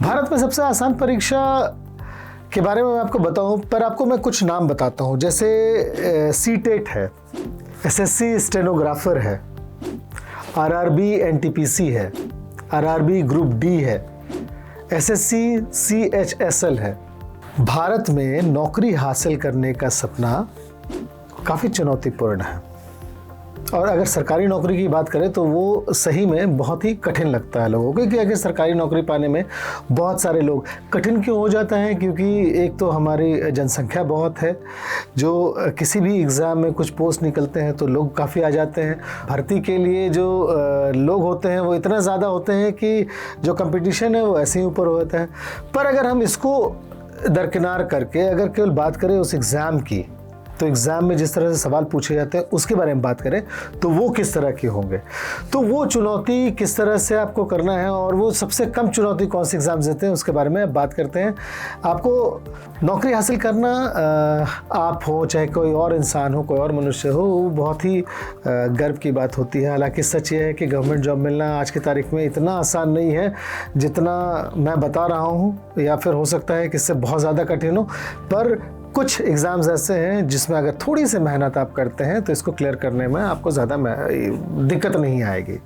भारत में सबसे आसान परीक्षा के बारे में मैं आपको बताऊं, पर आपको मैं कुछ नाम बताता हूं। जैसे सीटेट है, एसएससी स्टेनोग्राफर है, आरआरबी एनटीपीसी है, आरआरबी ग्रुप डी है, एसएससी सीएचएसएल है। भारत में नौकरी हासिल करने का सपना काफ़ी चुनौतीपूर्ण है, और अगर सरकारी नौकरी की बात करें तो वो सही में बहुत ही कठिन लगता है लोगों को, क्योंकि अगर सरकारी नौकरी पाने में बहुत सारे लोग कठिन क्यों हो जाता है, क्योंकि एक तो हमारी जनसंख्या बहुत है। जो किसी भी एग्ज़ाम में कुछ पोस्ट निकलते हैं तो लोग काफ़ी आ जाते हैं। भर्ती के लिए जो लोग होते हैं वो इतना ज़्यादा होते हैं कि जो कंपटीशन है वो ऐसे ही ऊपर होता है। पर अगर हम इसको दरकिनार करके अगर केवल बात करें उस एग्ज़ाम की, तो एग्ज़ाम में जिस तरह से सवाल पूछे जाते हैं उसके बारे में बात करें तो वो किस तरह के होंगे, तो वो चुनौती किस तरह से आपको करना है और वो सबसे कम चुनौती कौन से एग्ज़ाम देते हैं उसके बारे में बात करते हैं। आपको नौकरी हासिल करना, आप हो चाहे कोई और इंसान हो, कोई और मनुष्य हो, वो बहुत ही गर्व की बात होती है। हालांकि सच ये है कि गवर्नमेंट जॉब मिलना आज की तारीख में इतना आसान नहीं है जितना मैं बता रहा हूँ, या फिर हो सकता है कि इससे बहुत ज़्यादा कठिन हो। पर कुछ एग्ज़ाम्स ऐसे हैं जिसमें अगर थोड़ी सी मेहनत आप करते हैं तो इसको क्लियर करने में आपको ज़्यादा दिक्कत नहीं आएगी।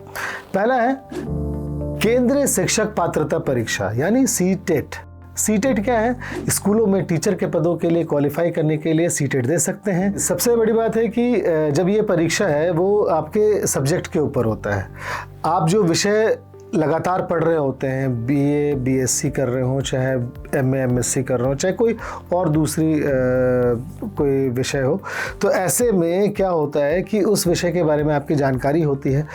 पहला है केंद्रीय शिक्षक पात्रता परीक्षा यानी सीटेट। सीटेट क्या है? स्कूलों में टीचर के पदों के लिए क्वालिफाई करने के लिए सीटेट दे सकते हैं। सबसे बड़ी बात है कि जब ये परीक्षा है वो आपके सब्जेक्ट के ऊपर होता है। आप जो विषय लगातार पढ़ रहे होते हैं, बीए बीएससी कर रहे हो, चाहे एमए एमएससी कर रहे हो, चाहे कोई और दूसरी कोई विषय हो, तो ऐसे में क्या होता है कि उस विषय के बारे में आपकी जानकारी होती है,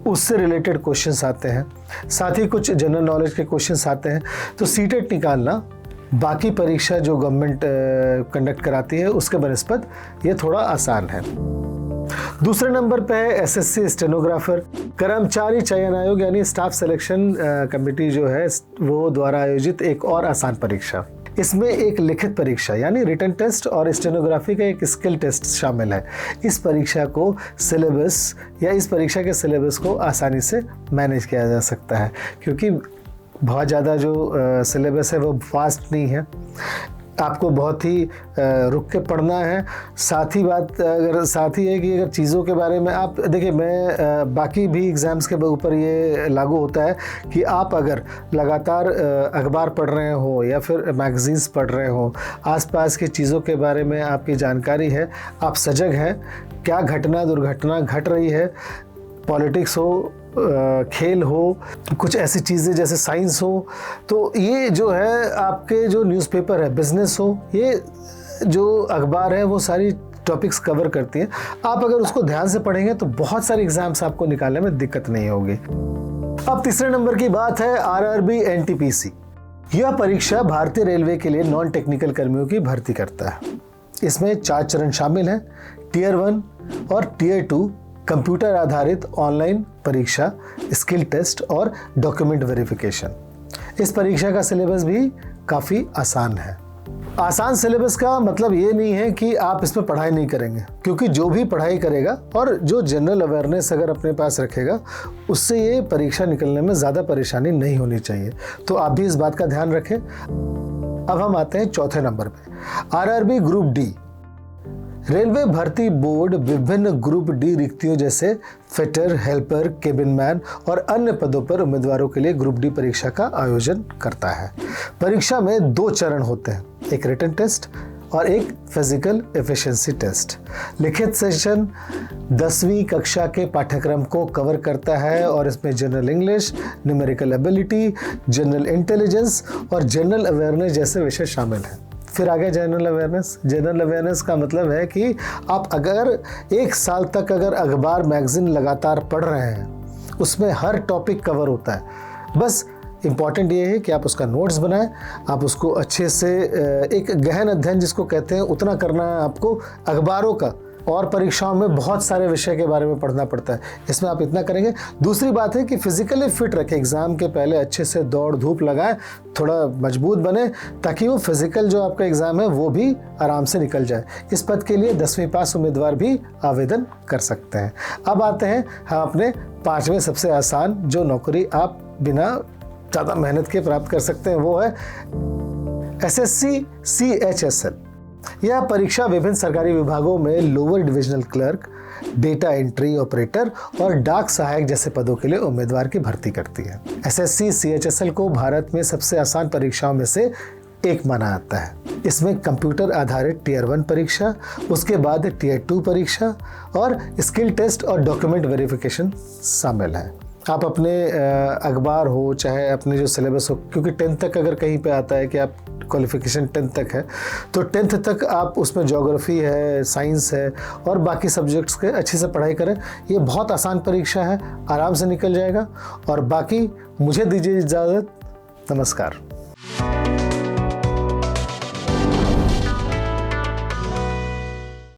उससे रिलेटेड क्वेश्चंस आते हैं, साथ ही कुछ जनरल नॉलेज के क्वेश्चंस आते हैं। तो सीटेट निकालना बाकी परीक्षा जो गवर्नमेंट कंडक्ट कराती है उसके बनस्पत ये थोड़ा आसान है। दूसरे नंबर पे है एसएससी स्टेनोग्राफर। कर्मचारी चयन आयोग यानी स्टाफ सिलेक्शन कमेटी जो है वो द्वारा आयोजित एक और आसान परीक्षा। इसमें एक लिखित परीक्षा यानी रिटन टेस्ट और स्टेनोग्राफी का एक स्किल टेस्ट शामिल है। इस परीक्षा को सिलेबस या इस परीक्षा के सिलेबस को आसानी से मैनेज किया जा सकता है, क्योंकि बहुत ज़्यादा जो सिलेबस है वो फास्ट नहीं है। आपको बहुत ही रुक के पढ़ना है। साथ ही है कि अगर चीज़ों के बारे में आप देखिए, मैं बाकी भी एग्ज़ाम्स के ऊपर ये लागू होता है कि आप अगर लगातार अखबार पढ़ रहे हो या फिर मैगज़ीन्स पढ़ रहे हो, आसपास की चीज़ों के बारे में आपकी जानकारी है, आप सजग हैं, क्या घटना दुर्घटना घट रही है, पॉलिटिक्स हो, खेल हो, कुछ ऐसी चीज़ें जैसे साइंस हो, तो ये जो है आपके जो न्यूज़पेपर है, बिजनेस हो, ये जो अखबार है वो सारी टॉपिक्स कवर करती हैं। आप अगर उसको ध्यान से पढ़ेंगे तो बहुत सारे एग्जाम्स आपको निकालने में दिक्कत नहीं होगी। अब तीसरे नंबर की बात है आरआरबी एनटीपीसी। यह परीक्षा भारतीय रेलवे के लिए नॉन टेक्निकल कर्मियों की भर्ती करता है। इसमें 4 चरण शामिल हैं, टियर 1 और टियर 2 कंप्यूटर आधारित ऑनलाइन परीक्षा, स्किल टेस्ट और डॉक्यूमेंट वेरिफिकेशन। इस परीक्षा का सिलेबस भी काफ़ी आसान है। आसान सिलेबस का मतलब ये नहीं है कि आप इसमें पढ़ाई नहीं करेंगे, क्योंकि जो भी पढ़ाई करेगा और जो जनरल अवेयरनेस अगर अपने पास रखेगा, उससे ये परीक्षा निकलने में ज़्यादा परेशानी नहीं होनी चाहिए। तो आप भी इस बात का ध्यान रखें। अब हम आते हैं चौथे नंबर पे, आरआरबी ग्रुप डी। रेलवे भर्ती बोर्ड विभिन्न ग्रुप डी रिक्तियों जैसे फिटर, हेल्पर, केबिनमैन और अन्य पदों पर उम्मीदवारों के लिए ग्रुप डी परीक्षा का आयोजन करता है। परीक्षा में 2 चरण होते हैं, एक रिटन टेस्ट और एक फिजिकल एफिशिएंसी टेस्ट। लिखित सेशन 10वीं कक्षा के पाठ्यक्रम को कवर करता है और इसमें general English, numerical ability, general intelligence और जनरल अवेयरनेस जैसे विषय शामिल हैं। फिर आगे जनरल अवेयरनेस। जनरल अवेयरनेस का मतलब है कि आप अगर 1 साल तक अगर अखबार मैगज़ीन लगातार पढ़ रहे हैं, उसमें हर टॉपिक कवर होता है। बस इम्पॉर्टेंट ये है कि आप उसका नोट्स बनाएं, आप उसको अच्छे से एक गहन अध्ययन जिसको कहते हैं उतना करना है आपको। अखबारों का और परीक्षाओं में बहुत सारे विषय के बारे में पढ़ना पड़ता है, इसमें आप इतना करेंगे। दूसरी बात है कि फिजिकली फिट रखें, एग्ज़ाम के पहले अच्छे से दौड़ धूप लगाएं, थोड़ा मजबूत बने, ताकि वो फिजिकल जो आपका एग्ज़ाम है वो भी आराम से निकल जाए। इस पद के लिए 10वीं पास उम्मीदवार भी आवेदन कर सकते हैं। अब आते हैं हम अपने 5वें सबसे आसान जो नौकरी आप बिना ज़्यादा मेहनत के प्राप्त कर सकते हैं वो है एसएससी CHSL। यह परीक्षा विभिन्न सरकारी विभागों में lower divisional clerk, data entry operator और डाक सहायक जैसे पदों के लिए उम्मीदवार की भर्ती करती है। एसएससी CHSL को भारत में सबसे आसान परीक्षाओं में से एक माना जाता है। इसमें कंप्यूटर आधारित Tier 1 परीक्षा, उसके बाद Tier 2 परीक्षा और स्किल टेस्ट और डॉक्यूमेंट वेरिफिकेशन शामिल है। आप अपने अखबार हो चाहे अपने जो सिलेबस हो, क्योंकि 10th तक अगर कहीं पे आता है कि आप क्वालिफिकेशन 10th तक है, तो 10th तक आप उसमें ज्योग्राफी है, साइंस है और बाकी सब्जेक्ट्स के अच्छे से पढ़ाई करें। ये बहुत आसान परीक्षा है, आराम से निकल जाएगा। और बाकी मुझे दीजिए इजाज़त। नमस्कार।